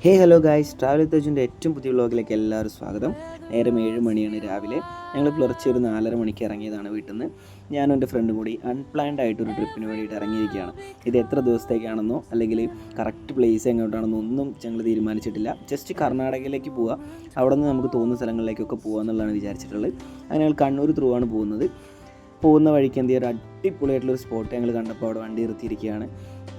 Hello guys, travel with ഏറ്റവും പുതിയ വ്ളോഗിലേക്ക് എല്ലാവരും സ്വാഗതം. നേരം 7 മണിയാണ് രാവിലെ. ഞങ്ങൾ പുലർച്ചെ ഒരു 4:30 മണിക്ക് ഇറങ്ങിയതാണ് വീട്ടിൽ നിന്ന്. ഞാനും എൻ്റെ ഫ്രണ്ടും കൂടി അൺപ്ലാൻഡ് ആയിട്ടൊരു ട്രിപ്പിന് വേണ്ടിയിട്ട് ഇറങ്ങിയിരിക്കുകയാണ്. ഇത് എത്ര ദിവസത്തേക്കാണെന്നോ അല്ലെങ്കിൽ കറക്റ്റ് പ്ലേസ് എങ്ങോട്ടാണെന്നോ ഒന്നും ഞങ്ങൾ തീരുമാനിച്ചിട്ടില്ല. ജസ്റ്റ് കർണാടകയിലേക്ക് പോവുക, അവിടെ നിന്ന് നമുക്ക് തോന്നുന്ന സ്ഥലങ്ങളിലേക്കൊക്കെ പോകുക എന്നുള്ളതാണ് വിചാരിച്ചിട്ടുള്ളത്. അങ്ങനെ ഞങ്ങൾ കണ്ണൂർ ത്രൂ ആണ് പോകുന്നത്. പോകുന്ന വഴിക്ക് എന്ത് ചെയ്യുക, ഒരു അടിപൊളിയായിട്ടുള്ളൊരു സ്പോട്ട് ഞങ്ങൾ കണ്ടപ്പോൾ അവിടെ വണ്ടി നിർത്തിയിരിക്കുകയാണ്.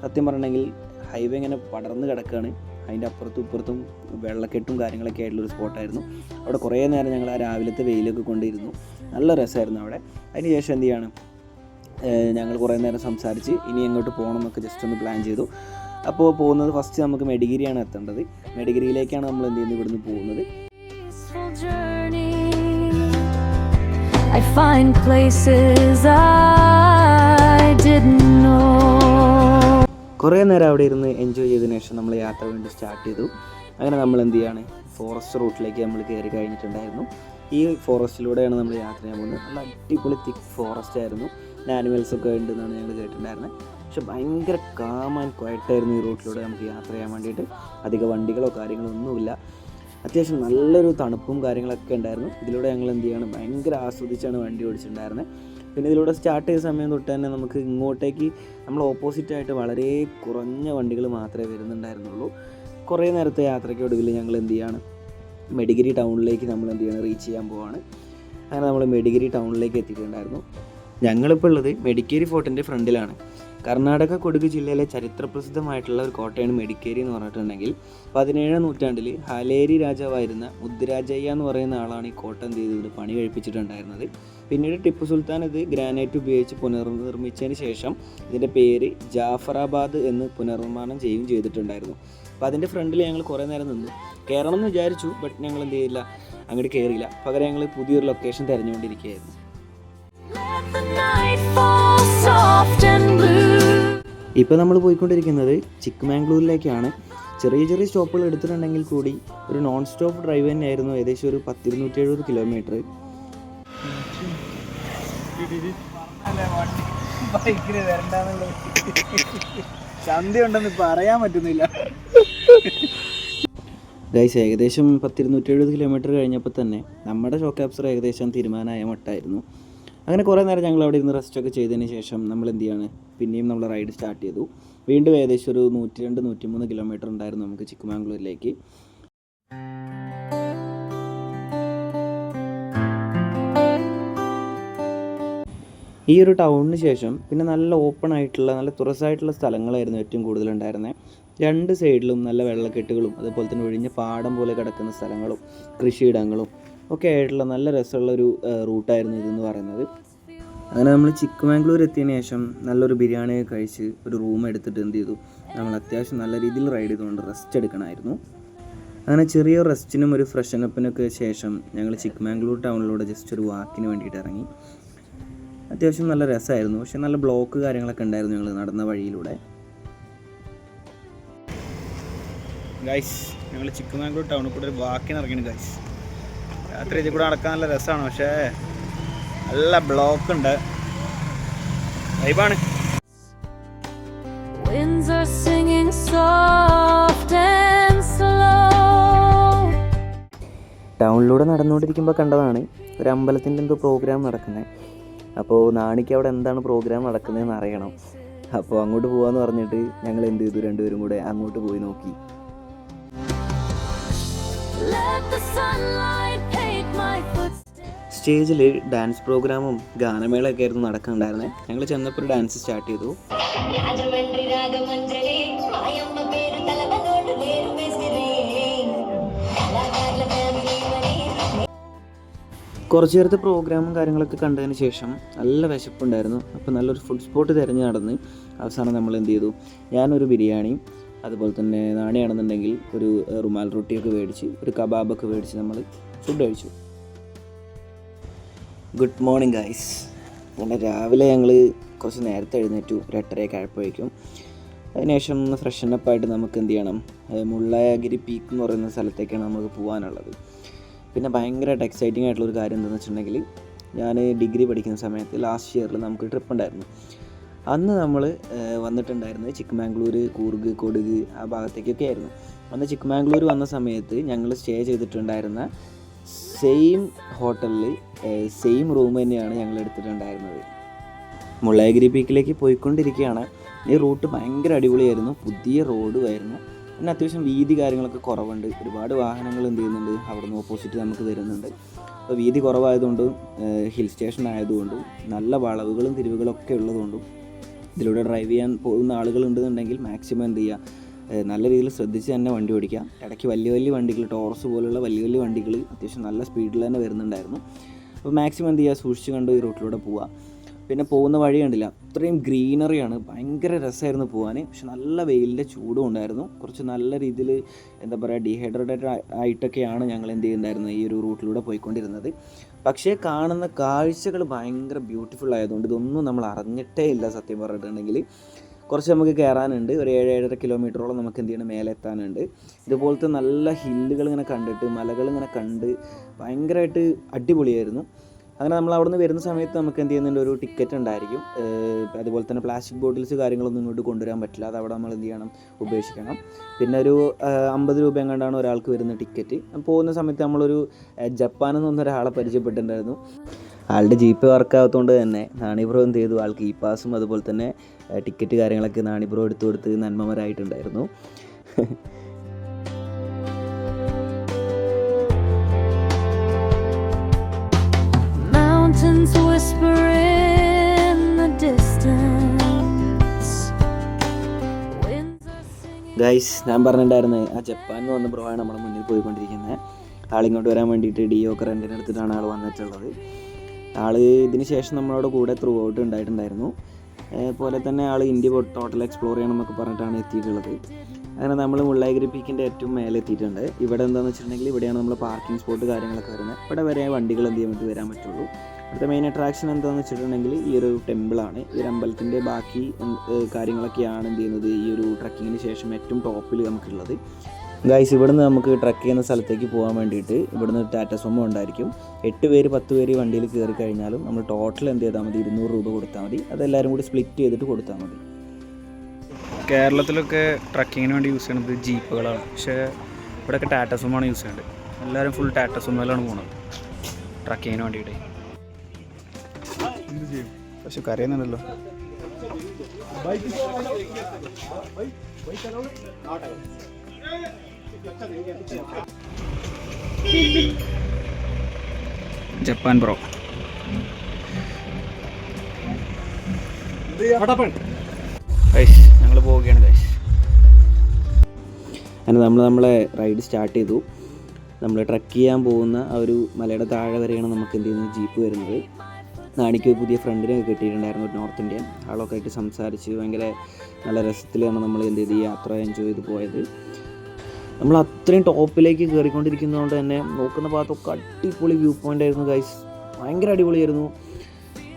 സത്യം പറഞ്ഞിട്ടുണ്ടെങ്കിൽ ഹൈവേ ഇങ്ങനെ പടർന്ന് കിടക്കുകയാണ്. അതിൻ്റെ അപ്പുറത്തും ഇപ്പുറത്തും വെള്ളക്കെട്ടും കാര്യങ്ങളൊക്കെ ആയിട്ടുള്ളൊരു സ്പോട്ടായിരുന്നു. അവിടെ കുറേ നേരം ഞങ്ങൾ ആ രാവിലത്തെ വെയിലൊക്കെ കൊണ്ടിരുന്നു. നല്ല രസമായിരുന്നു അവിടെ. അതിന് ശേഷം എന്ത് ചെയ്യാണ്, ഞങ്ങൾ കുറേ നേരം സംസാരിച്ച് ഇനി എങ്ങോട്ട് പോകണം എന്നൊക്കെ ജസ്റ്റ് ഒന്ന് പ്ലാൻ ചെയ്തു. അപ്പോൾ പോകുന്നത് ഫസ്റ്റ് നമുക്ക് മെഡിഗിരിയാണ് എത്തേണ്ടത്. മെഡിഗിരിയിലേക്കാണ് നമ്മൾ എന്ത് ചെയ്യുന്നത്, ഇവിടുന്ന് പോകുന്നത്. I find places I didn't know. കുറേ നേരം അവിടെ ഇരുന്ന് എൻജോയ് ചെയ്തതിനു ശേഷം നമ്മൾ യാത്ര വേണ്ടി സ്റ്റാർട്ട് ചെയ്തു. അങ്ങനെ നമ്മൾ എന്ത് ചെയ്യാണ്, ഫോറസ്റ്റ് റൂട്ടിലേക്ക് നമ്മൾ കയറി കഴിഞ്ഞിട്ടുണ്ടായിരുന്നു. ഈ ഫോറസ്റ്റിലൂടെയാണ് നമ്മൾ യാത്ര ചെയ്യാൻ പോകുന്നത്. നല്ല അടിപൊളി തിക്ക് ഫോറസ്റ്റ് ആയിരുന്നു. ആനിമൽസൊക്കെ ഉണ്ടെന്നാണ് ഞങ്ങൾ കേട്ടിട്ടുണ്ടായിരുന്നത്. പക്ഷെ ഭയങ്കര കാം ആൻഡ് ക്വയറ്റായിരുന്നു ഈ റൂട്ടിലൂടെ നമുക്ക് യാത്ര ചെയ്യാൻ വേണ്ടിയിട്ട്. അധികം വണ്ടികളോ കാര്യങ്ങളോ ഒന്നുമില്ല. അത്യാവശ്യം നല്ലൊരു തണുപ്പും കാര്യങ്ങളൊക്കെ ഉണ്ടായിരുന്നു. ഇതിലൂടെ ഞങ്ങൾ എന്ത് ചെയ്യാണ്, ഭയങ്കര ആസ്വദിച്ചാണ് വണ്ടി ഓടിച്ചിട്ടുണ്ടായിരുന്നത്. പിന്നെ ഇതിലൂടെ സ്റ്റാർട്ട് ചെയ്ത സമയം തൊട്ട് തന്നെ നമുക്ക് ഇങ്ങോട്ടേക്ക് നമ്മൾ ഓപ്പോസിറ്റായിട്ട് വളരെ കുറഞ്ഞ വണ്ടികൾ മാത്രമേ വരുന്നുണ്ടായിരുന്നുള്ളൂ. കുറേ നേരത്തെ യാത്രയ്ക്ക് ഒടുവിൽ ഞങ്ങൾ എന്ത് ചെയ്യാണ്, മെഡിഗിരി ടൗണിലേക്ക് നമ്മൾ എന്ത് ചെയ്യണം, റീച്ച് ചെയ്യാൻ പോവാണ്. അങ്ങനെ നമ്മൾ മെഡിഗിരി ടൗണിലേക്ക് എത്തിയിട്ടുണ്ടായിരുന്നു. ഞങ്ങളിപ്പോൾ ഉള്ളത് മെഡിക്കേരി ഫോർട്ടിൻ്റെ ഫ്രണ്ടിലാണ്. കർണാടക കൊടക് ജില്ലയിലെ ചരിത്രപ്രസിദ്ധമായിട്ടുള്ള ഒരു കോട്ടയാണ് മെഡിക്കേരി എന്ന് പറഞ്ഞിട്ടുണ്ടെങ്കിൽ 17ാം നൂറ്റാണ്ടിൽ ഹാലേരി രാജാവായിരുന്ന മുദ്ദരാജയ്യ എന്ന് പറയുന്ന ആളാണ് ഈ കോട്ട എന്ത് ചെയ്തത്, പണി കഴിപ്പിച്ചിട്ടുണ്ടായിരുന്നത്. പിന്നീട് ടിപ്പു സുൽത്താൻ ഇത് ഗ്രാനൈറ്റ് ഉപയോഗിച്ച് പുനർനിർമ്മിച്ചതിന് ശേഷം ഇതിൻ്റെ പേര് ജാഫറാബാദ് എന്ന് പുനർനിർമ്മാണം ചെയ്യുകയും ചെയ്തിട്ടുണ്ടായിരുന്നു. അപ്പോൾ അതിൻ്റെ ഫ്രണ്ടിൽ ഞങ്ങൾ കുറേ നേരം നിന്നു. കയറണം എന്ന് വിചാരിച്ചു, ബട്ട് ഞങ്ങൾ എന്ത് ചെയ്തില്ല, അങ്ങോട്ട് കയറിയില്ല. പകരം ഞങ്ങൾ പുതിയൊരു ലൊക്കേഷൻ തിരഞ്ഞുകൊണ്ടിരിക്കുകയായിരുന്നു. ഇപ്പോൾ നമ്മൾ പോയിക്കൊണ്ടിരിക്കുന്നത് ചിക്ക്മാംഗ്ലൂരിലേക്കാണ്. ചെറിയ ചെറിയ സ്റ്റോപ്പുകൾ എടുത്തിട്ടുണ്ടെങ്കിൽ കൂടി ഒരു നോൺ സ്റ്റോപ്പ് ഡ്രൈവ് തന്നെയായിരുന്നു. ഏകദേശം ഒരു 270 കിലോമീറ്റർ. ചന്തി ഉണ്ടെന്ന് പറയാൻ പറ്റുന്നില്ല ഗൈസ്. ഏകദേശം 270 കിലോമീറ്റർ കഴിഞ്ഞപ്പോൾ തന്നെ നമ്മുടെ ഷോക്ക് ആബ്സർ ഏകദേശം തീരുമാനമായ മട്ടായിരുന്നു. അങ്ങനെ കുറേ നേരം ഞങ്ങൾ അവിടെ ഇരുന്ന് റെസ്റ്റൊക്കെ ചെയ്തതിന് ശേഷം നമ്മൾ എന്ത് ചെയ്യാണ്, പിന്നെയും നമ്മൾ റൈഡ് സ്റ്റാർട്ട് ചെയ്തു. വീണ്ടും ഏകദേശം ഒരു 102-103 കിലോമീറ്റർ ഉണ്ടായിരുന്നു നമുക്ക് ചിക്ക്മാംഗ്ലൂരിലേക്ക്. ഈ ഒരു ടൗണിന് ശേഷം പിന്നെ നല്ല ഓപ്പൺ ആയിട്ടുള്ള നല്ല തുറസായിട്ടുള്ള സ്ഥലങ്ങളായിരുന്നു ഏറ്റവും കൂടുതലുണ്ടായിരുന്നത്. രണ്ട് സൈഡിലും നല്ല വെള്ളക്കെട്ടുകളും അതുപോലെ തന്നെ ഒഴിഞ്ഞ പാടം പോലെ കിടക്കുന്ന സ്ഥലങ്ങളും കൃഷിയിടങ്ങളും ഒക്കെ ആയിട്ടുള്ള നല്ല രസമുള്ളൊരു റൂട്ടായിരുന്നു ഇതെന്ന് പറയുന്നത്. അങ്ങനെ നമ്മൾ ചിക്ക്മാംഗ്ലൂർ എത്തിയതിന് ശേഷം നല്ലൊരു ബിരിയാണി കഴിച്ച് ഒരു റൂം എടുത്തിട്ട് എന്ത് ചെയ്തു, നമ്മൾ അത്യാവശ്യം നല്ല രീതിയിൽ റൈഡ് ചെയ്തുകൊണ്ട് റെസ്റ്റ് എടുക്കണമായിരുന്നു. അങ്ങനെ ചെറിയ റെസ്റ്റിനും ഒരു ഫ്രഷനപ്പിനൊക്കെ ശേഷം ഞങ്ങൾ ചിക്ക്മാംഗ്ലൂർ ടൗണിലൂടെ ജസ്റ്റ് ഒരു വാക്കിന് വേണ്ടിയിട്ട് ഇറങ്ങി. അത്യാവശ്യം നല്ല രസമായിരുന്നു. പക്ഷെ നല്ല ബ്ലോക്ക് കാര്യങ്ങളൊക്കെ ഉണ്ടായിരുന്നു ഞങ്ങൾ നടന്ന വഴിയിലൂടെ. ഗൈസ്, ഞങ്ങൾ ചിക്ക്മാംഗ്ലൂർ ടൗണിൽ കൂടെ ഒരു വാക്കിന് ഇറങ്ങിയാണ് ഗൈസ്. രാത്രി ഇതിൽ കൂടെ നടക്കാൻ നല്ല രസമാണ്, പക്ഷേ നല്ല ബ്ലോക്ക് ഉണ്ട്. വൈബാണ്. ടൗണിലൂടെ നടന്നുകൊണ്ടിരിക്കുമ്പോൾ കണ്ടതാണ് ഒരു അമ്പലത്തിൻ്റെ എന്തോ പ്രോഗ്രാം നടക്കുന്നത്. അപ്പോൾ നാണിക്ക് അവിടെ എന്താണ് പ്രോഗ്രാം നടക്കുന്നതെന്ന് അറിയണം. അപ്പോൾ അങ്ങോട്ട് പോകാമെന്ന് പറഞ്ഞിട്ട് ഞങ്ങൾ എന്ത് ചെയ്തു, രണ്ടുപേരും കൂടെ അങ്ങോട്ട് പോയി നോക്കി. സ്റ്റേജിൽ ഡാൻസ് പ്രോഗ്രാമും ഗാനമേളയൊക്കെ ആയിരുന്നു നടക്കുന്നുണ്ടായിരുന്നത്. ഞങ്ങൾ ചെന്നപ്പോൾ ഒരു ഡാൻസ് സ്റ്റാർട്ട് ചെയ്തു. കുറച്ച് നേരത്തെ പ്രോഗ്രാമും കാര്യങ്ങളൊക്കെ കണ്ടതിന് ശേഷം നല്ല വിശപ്പുണ്ടായിരുന്നു. അപ്പോൾ നല്ലൊരു ഫുഡ് സ്പോട്ട് തിരഞ്ഞ് നടന്ന് അവസാനം നമ്മൾ എന്ത് ചെയ്തു, ഞാനൊരു ബിരിയാണിയും അതുപോലെ തന്നെ നാണിയാണെന്നുണ്ടെങ്കിൽ ഒരു റുമാൽ റൊട്ടിയൊക്കെ മേടിച്ച് ഒരു കബാബൊക്കെ മേടിച്ച് നമ്മൾ ഫുഡ് കഴിച്ചു. Good morning guys. അങ്ങനെ രാവിലെ ഞങ്ങൾ കുറച്ച് നേരത്തെ എഴുന്നേറ്റു, ഒരു 8:30 ആയപ്പോഴേക്കും. അതിനുശേഷം ഒന്ന് ഫ്രഷനപ്പായിട്ട് നമുക്ക് എന്ത് ചെയ്യണം, മുള്ളയാഗിരി പീക്ക് എന്ന് പറയുന്ന സ്ഥലത്തേക്കാണ് നമുക്ക് പോകാനുള്ളത്. പിന്നെ ഭയങ്കരമായിട്ട് എക്സൈറ്റിംഗ് ആയിട്ടുള്ളൊരു കാര്യം എന്താണെന്ന് വെച്ചിട്ടുണ്ടെങ്കിൽ, ഞാൻ ഡിഗ്രി പഠിക്കുന്ന സമയത്ത് ലാസ്റ്റ് ഇയറിൽ നമുക്ക് ട്രിപ്പ് ഉണ്ടായിരുന്നു. അന്ന് നമ്മൾ വന്നിട്ടുണ്ടായിരുന്നത് ചിക്കമാംഗ്ലൂർ, കൂർഗ്, കൊടക് ആ ഭാഗത്തേക്കൊക്കെ ആയിരുന്നു. അന്ന് ചിക്കമാംഗ്ലൂർ വന്ന സമയത്ത് ഞങ്ങൾ സ്റ്റേ ചെയ്തിട്ടുണ്ടായിരുന്ന സെയിം ഹോട്ടലിൽ സെയിം റൂം തന്നെയാണ് ഞങ്ങൾ എടുത്തിട്ടുണ്ടായിരുന്നത്. മുള്ളയഗിരി പീക്കിലേക്ക് പോയിക്കൊണ്ടിരിക്കുകയാണ്. ഈ റൂട്ട് ഭയങ്കര അടിപൊളിയായിരുന്നു. പുതിയ റോഡുമായിരുന്നു. പിന്നെ അത്യാവശ്യം വീതി കാര്യങ്ങളൊക്കെ കുറവുണ്ട്. ഒരുപാട് വാഹനങ്ങൾ എന്ത് ചെയ്യുന്നുണ്ട്, അവിടെ നിന്ന് ഓപ്പോസിറ്റ് നമുക്ക് വരുന്നുണ്ട്. അപ്പോൾ വീതി കുറവായതുകൊണ്ടും ഹിൽ സ്റ്റേഷൻ ആയതുകൊണ്ടും നല്ല വളവുകളും തിരിവുകളൊക്കെ ഉള്ളതുകൊണ്ടും ഇതിലൂടെ ഡ്രൈവ് ചെയ്യാൻ പോകുന്ന ആളുകളുണ്ടെന്നുണ്ടെങ്കിൽ മാക്സിമം എന്ത് ചെയ്യുക, നല്ല രീതിയിൽ ശ്രദ്ധിച്ച് തന്നെ വണ്ടി ഓടിക്കുക. ഇടയ്ക്ക് വലിയ വലിയ വണ്ടികൾ, ടോറസ് പോലുള്ള വലിയ വലിയ വണ്ടികൾ അത്യാവശ്യം നല്ല സ്പീഡിൽ തന്നെ വരുന്നുണ്ടായിരുന്നു. അപ്പോൾ മാക്സിമം എന്ത് ചെയ്യുക, സൂക്ഷിച്ച് കണ്ട് ഈ റൂട്ടിലൂടെ പോവുക. പിന്നെ പോകുന്ന വഴി കണ്ടില്ല, അത്രയും ഗ്രീനറിയാണ്, ഭയങ്കര രസമായിരുന്നു പോകാൻ. പക്ഷെ നല്ല വെയിലിൻ്റെ ചൂടും ഉണ്ടായിരുന്നു. കുറച്ച് നല്ല രീതിയിൽ എന്താ പറയുക, ഡീഹൈഡ്രേറ്റഡ് ആയിട്ടൊക്കെയാണ് ഞങ്ങൾ എന്ത് ചെയ്യുന്നുണ്ടായിരുന്നത് ഈ ഒരു റൂട്ടിലൂടെ പോയിക്കൊണ്ടിരുന്നത്. പക്ഷേ കാണുന്ന കാഴ്ചകൾ ഭയങ്കര ബ്യൂട്ടിഫുൾ ആയതുകൊണ്ട് ഇതൊന്നും നമ്മൾ അറിഞ്ഞിട്ടേ ഇല്ല. സത്യം പറഞ്ഞിട്ടുണ്ടെങ്കിൽ കുറച്ച് നമുക്ക് കയറാനുണ്ട്. ഒരു 7-7.5 കിലോമീറ്ററോളം നമുക്ക് എന്ത് ചെയ്യണം, മേലെ എത്താനുണ്ട്. ഇതുപോലത്തെ നല്ല ഹില്ലുകൾ ഇങ്ങനെ കണ്ടിട്ട്, മലകൾ ഇങ്ങനെ കണ്ട് ഭയങ്കരമായിട്ട് അടിപൊളിയായിരുന്നു. അങ്ങനെ നമ്മൾ അവിടെ നിന്ന് വരുന്ന സമയത്ത് നമുക്ക് എന്ത് ചെയ്യുന്നുണ്ട്, ഒരു ടിക്കറ്റ് ഉണ്ടായിരിക്കും. അതുപോലെ തന്നെ പ്ലാസ്റ്റിക് ബോട്ടിൽസ് കാര്യങ്ങളൊന്നും ഇങ്ങോട്ട് കൊണ്ടുവരാൻ പറ്റില്ല. അത് അവിടെ നമ്മൾ എന്ത് ചെയ്യണം, ഉപേക്ഷിക്കണം. പിന്നെ ഒരു 50 രൂപ എങ്ങാണ്ടാണ് ഒരാൾക്ക് വരുന്ന ടിക്കറ്റ്. പോകുന്ന സമയത്ത് നമ്മളൊരു ജപ്പാനിൽ നിന്ന് ഒരാളെ പരിചയപ്പെട്ടിട്ടുണ്ടായിരുന്നു. ആളുടെ ജീപ്പ് വർക്കാകത്തോണ്ട് തന്നെ നാണിബ്രോ എന്ത് ചെയ്തു, ആൾക്ക് ഇ പാസും അതുപോലെ തന്നെ ടിക്കറ്റ് കാര്യങ്ങളൊക്കെ നാണിബ്രോ എടുത്തു കൊടുത്ത് നന്മമരായിട്ടുണ്ടായിരുന്നു. Whisper in the distance. Guys, ഞാൻ പറഞ്ഞിട്ടുണ്ടായിരുന്നത് ആ ജപ്പാനിൽ വന്ന ബ്രോ ആണ് നമ്മുടെ മുന്നിൽ പോയിക്കൊണ്ടിരിക്കുന്നത്. ആളിങ്ങോട്ട് വരാൻ വേണ്ടിയിട്ട് ഡിയോക്ക് റെൻറ്റിന് എടുത്തിട്ടാണ് ആൾ വന്നിട്ടുള്ളത്. ആൾ ഇതിന് ശേഷം നമ്മളോട് കൂടെ ത്രൂ ഔട്ട് ഉണ്ടായിട്ടുണ്ടായിരുന്നു. പോലെ തന്നെ ആൾ ഇന്ത്യ ടോട്ടൽ എക്സ്പ്ലോർ ചെയ്യണം എന്നൊക്കെ പറഞ്ഞിട്ടാണ് എത്തിയിട്ടുള്ളത്. അങ്ങനെ നമ്മൾ മുള്ളയഗിരി പീക്കിൻ്റെ ഏറ്റവും മേലെ എത്തിയിട്ടുണ്ട്. ഇവിടെ എന്താണെന്ന് വെച്ചിട്ടുണ്ടെങ്കിൽ ഇവിടെയാണ് നമ്മൾ പാർക്കിംഗ് സ്പോട്ട് കാര്യങ്ങളൊക്കെ വരുന്നത്. ഇവിടെ വരെ വണ്ടികൾ എന്ത് ചെയ്യാൻ വേണ്ടി വരാൻ പറ്റുള്ളൂ. ഇവിടുത്തെ മെയിൻ അട്രാക്ഷൻ എന്താണെന്ന് വെച്ചിട്ടുണ്ടെങ്കിൽ ഈ ഒരു ടെമ്പിളാണ്. ഈ ഒരു അമ്പലത്തിൻ്റെ ബാക്കി കാര്യങ്ങളൊക്കെയാണ് എന്ത് ചെയ്യുന്നത് ഈ ഒരു ട്രക്കിങ്ങിന് ശേഷം ഏറ്റവും ടോപ്പിൽ നമുക്കുള്ളത്. ഗൈസ്, ഇവിടുന്ന് നമുക്ക് ട്രക്ക് ചെയ്യുന്ന സ്ഥലത്തേക്ക് പോകാൻ വേണ്ടിയിട്ട് ഇവിടുന്ന് ടാറ്റ സുമോ ഉണ്ടായിരിക്കും. 8 പേര് 10 പേര് വണ്ടിയിൽ കയറി കഴിഞ്ഞാലും നമ്മൾ ടോട്ടൽ എന്ത് ചെയ്താൽ മതി, 200 രൂപ കൊടുത്താൽ മതി. അതെല്ലാവരും കൂടി സ്പ്ലിറ്റ് ചെയ്തിട്ട് കൊടുത്താൽ മതി. കേരളത്തിലൊക്കെ ട്രക്കിങ്ങിന് വേണ്ടി യൂസ് ചെയ്യുന്നത് ജീപ്പുകളാണ്. പക്ഷേ ഇവിടെയൊക്കെ ടാറ്റ സുമോയാണ് യൂസ് ചെയ്യുന്നത്. എല്ലാവരും ഫുൾ ടാറ്റ സുമോയിലാണ് പോകുന്നത് ട്രക്കിങ്ങിന് വേണ്ടിയിട്ട്. പക്ഷെ കരയുന്നുണ്ടല്ലോ. Japan bro. ഞങ്ങൾ പോവുകയാണ് ഗൈസ്. അങ്ങനെ നമ്മളെ റൈഡ് സ്റ്റാർട്ട് ചെയ്തു. നമ്മൾ ട്രക്ക് ചെയ്യാൻ പോകുന്ന ആ ഒരു മലയുടെ താഴെ വരെയാണ് നമുക്ക് എന്ത് ചെയ്യുന്നത് ജീപ്പ് വരുന്നത്. നാണിക്ക് പുതിയ ഫ്രണ്ടിനെ കിട്ടിയിട്ടുണ്ടായിരുന്നു, ഒരു നോർത്ത് ഇന്ത്യൻ. ആളൊക്കെ ആയിട്ട് സംസാരിച്ച് ഭയങ്കര നല്ല രസത്തിലാണ് നമ്മൾ എന്ത് ചെയ്ത് ഈ യാത്ര എൻജോയ് ചെയ്ത് പോയത്. നമ്മൾ അത്രയും ടോപ്പിലേക്ക് കയറിക്കൊണ്ടിരിക്കുന്നതുകൊണ്ട് തന്നെ നോക്കുന്ന ഭാഗത്തൊക്കെ അടിപൊളി വ്യൂ പോയിൻ്റ് ആയിരുന്നു ഗൈസ്. ഭയങ്കര അടിപൊളിയായിരുന്നു.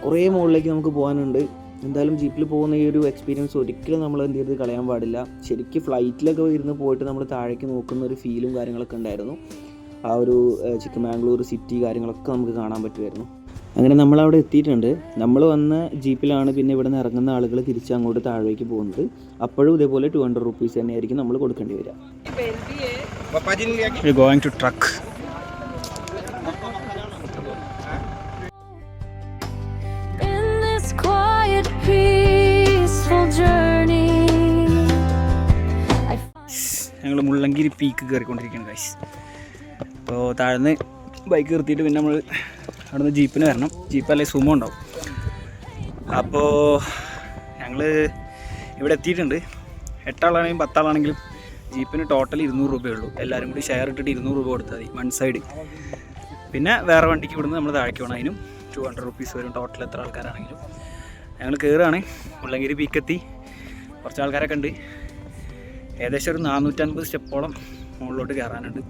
കുറേ മുകളിലേക്ക് നമുക്ക് പോകാനുണ്ട്. എന്തായാലും ജീപ്പിൽ പോകുന്ന ഈ ഒരു എക്സ്പീരിയൻസ് ഒരിക്കലും നമ്മൾ എന്ത് ചെയ്ത് കളയാൻ പാടില്ല. ശരിക്കും ഫ്ലൈറ്റിലൊക്കെ ഇരുന്ന് പോയിട്ട് നമ്മൾ താഴേക്ക് നോക്കുന്ന ഒരു ഫീലും കാര്യങ്ങളൊക്കെ ഉണ്ടായിരുന്നു. ആ ഒരു ചിക്കമാംഗ്ലൂർ സിറ്റി കാര്യങ്ങളൊക്കെ നമുക്ക് കാണാൻ പറ്റുമായിരുന്നു. അങ്ങനെ നമ്മളവിടെ എത്തിയിട്ടുണ്ട്. നമ്മൾ വന്ന ജീപ്പിലാണ് പിന്നെ ഇവിടെ നിന്ന് ഇറങ്ങുന്ന ആളുകൾ തിരിച്ച് അങ്ങോട്ട് താഴേക്ക് പോകുന്നത്. അപ്പോഴും ഇതേപോലെ 200 റുപ്പീസ് തന്നെയായിരിക്കും നമ്മൾ കൊടുക്കേണ്ടി വരിക. Going to trek. ഞങ്ങൾ മുള്ളങ്കിരി പീക്ക് കയറിക്കൊണ്ടിരിക്കുകയാണ് ഗൈസ്. അപ്പോൾ താഴ്ന്ന് ബൈക്ക് നിർത്തിയിട്ട് പിന്നെ നമ്മൾ അവിടെ നിന്ന് ജീപ്പിന് വരണം. ജീപ്പ് അല്ലെങ്കിൽ സുമോ ഉണ്ടാവും. അപ്പോൾ ഞങ്ങൾ ഇവിടെ എത്തിയിട്ടുണ്ട്. 8 ആളാണെങ്കിലും 10 ആളാണെങ്കിലും ജീപ്പിന് ടോട്ടൽ 200 രൂപയുള്ളൂ. എല്ലാവരും കൂടി ഷെയർ ഇട്ടിട്ട് 200 രൂപ കൊടുത്താൽ മതി വൺ സൈഡ്. പിന്നെ വേറെ വണ്ടിക്ക് ഇവിടുന്ന് നമ്മൾ താഴേക്ക് പോകണം. അതിനും 200 റുപ്പീസ് വരും ടോട്ടൽ എത്ര ആൾക്കാരാണെങ്കിലും. ഞങ്ങൾ കയറുകയാണ്. മുള്ളങ്കിരി പീക്കെത്തി. കുറച്ച് ആൾക്കാരൊക്കെ ഉണ്ട്. ഏകദേശം ഒരു 450 സ്റ്റെപ്പോളം മുകളിലോട്ട് കയറാനുണ്ട്.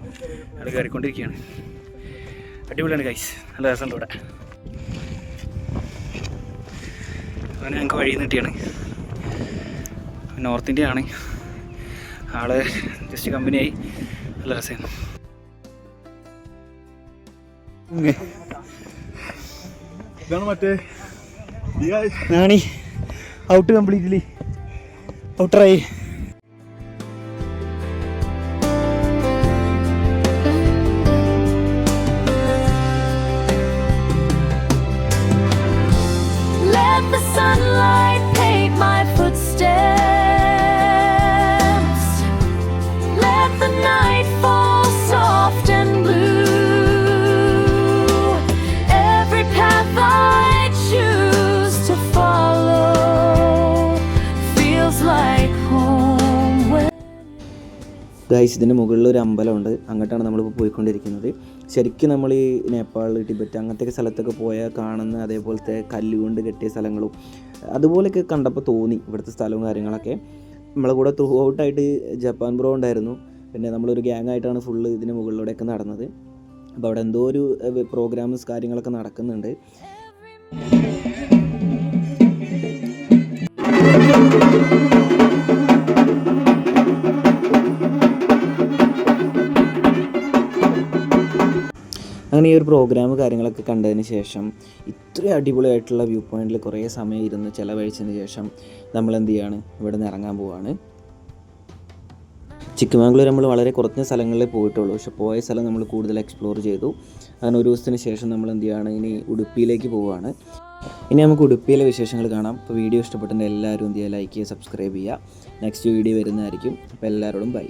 ഞങ്ങൾ കയറിക്കൊണ്ടിരിക്കുകയാണ്. അടിപൊളിയാണ് ഗൈസ്, നല്ല രസമുണ്ട് ഇവിടെ. അങ്ങനെ ഞങ്ങൾക്ക് വഴി നീട്ടിയാണ്. നോർത്ത് ഇന്ത്യ ആണ് ആള്, ജസ്റ്റ് കമ്പനിയായി. നല്ല രസമായിരുന്നു. ഇതാണ് മറ്റേ നാണി ഔട്ട് കംപ്ലീറ്റ്ലി ഔട്ടറായി. Let the sunlight paint my footsteps. Let the night fall soft and blue. Every path I choose to follow feels like home. Guys, ഇതിൻ്റെ മുകളിൽ ഒരു അമ്പലമുണ്ട്. അങ്ങോട്ടാണ് നമ്മളിപ്പോൾ പോയിക്കൊണ്ടിരിക്കുന്നത്. ശരിക്കും നമ്മൾ ഈ നേപ്പാൾ, ടിബറ്റ് അങ്ങനത്തെ സ്ഥലത്തൊക്കെ പോയാൽ കാണുന്ന അതേപോലത്തെ കല്ലുകൊണ്ട് കെട്ടിയ സ്ഥലങ്ങളും അതുപോലെയൊക്കെ കണ്ടപ്പോൾ തോന്നി ഇവിടുത്തെ സ്ഥലവും കാര്യങ്ങളൊക്കെ. നമ്മളെ കൂടെ ത്രൂ ഔട്ടായിട്ട് ജപ്പാൻ ബ്രോ ഉണ്ടായിരുന്നു. പിന്നെ നമ്മളൊരു ഗ്യാങ് ആയിട്ടാണ് ഫുള്ള് ഇതിന് മുകളിലൂടെയൊക്കെ നടന്നത്. അപ്പോൾ അവിടെ എന്തോ ഒരു പ്രോഗ്രാംസ് കാര്യങ്ങളൊക്കെ നടക്കുന്നുണ്ട്. അങ്ങനെ ഈ ഒരു പ്രോഗ്രാം കാര്യങ്ങളൊക്കെ കണ്ടതിന് ശേഷം ഇത്രയും അടിപൊളിയായിട്ടുള്ള വ്യൂ പോയിൻറ്റിൽ കുറേ സമയം ഇരുന്ന് ചിലവഴിച്ചതിന് ശേഷം നമ്മൾ എന്ത് ചെയ്യാണ്, ഇവിടെ നിന്ന് ഇറങ്ങാൻ പോവുകയാണ്. ചിക്കമാംഗ്ലൂർ നമ്മൾ വളരെ കുറഞ്ഞ സ്ഥലങ്ങളിലേ പോയിട്ടുള്ളൂ. പക്ഷെ പോയ സ്ഥലം നമ്മൾ കൂടുതൽ എക്സ്പ്ലോർ ചെയ്തു. അങ്ങനെ ഒരു ദിവസത്തിന് ശേഷം നമ്മൾ എന്ത് ചെയ്യുകയാണ്, ഇനി ഉടുപ്പിയിലേക്ക് പോവുകയാണ്. ഇനി നമുക്ക് ഉടുപ്പിയിലെ വിശേഷങ്ങൾ കാണാം. അപ്പോൾ വീഡിയോ ഇഷ്ടപ്പെട്ടെങ്കിൽ എല്ലാവരും എന്ത് ചെയ്യുക, ലൈക്ക് ചെയ്യുക, സബ്സ്ക്രൈബ് ചെയ്യുക. നെക്സ്റ്റ് വീഡിയോ വരുന്നതായിരിക്കും. അപ്പോൾ എല്ലാവരോടും ബൈ.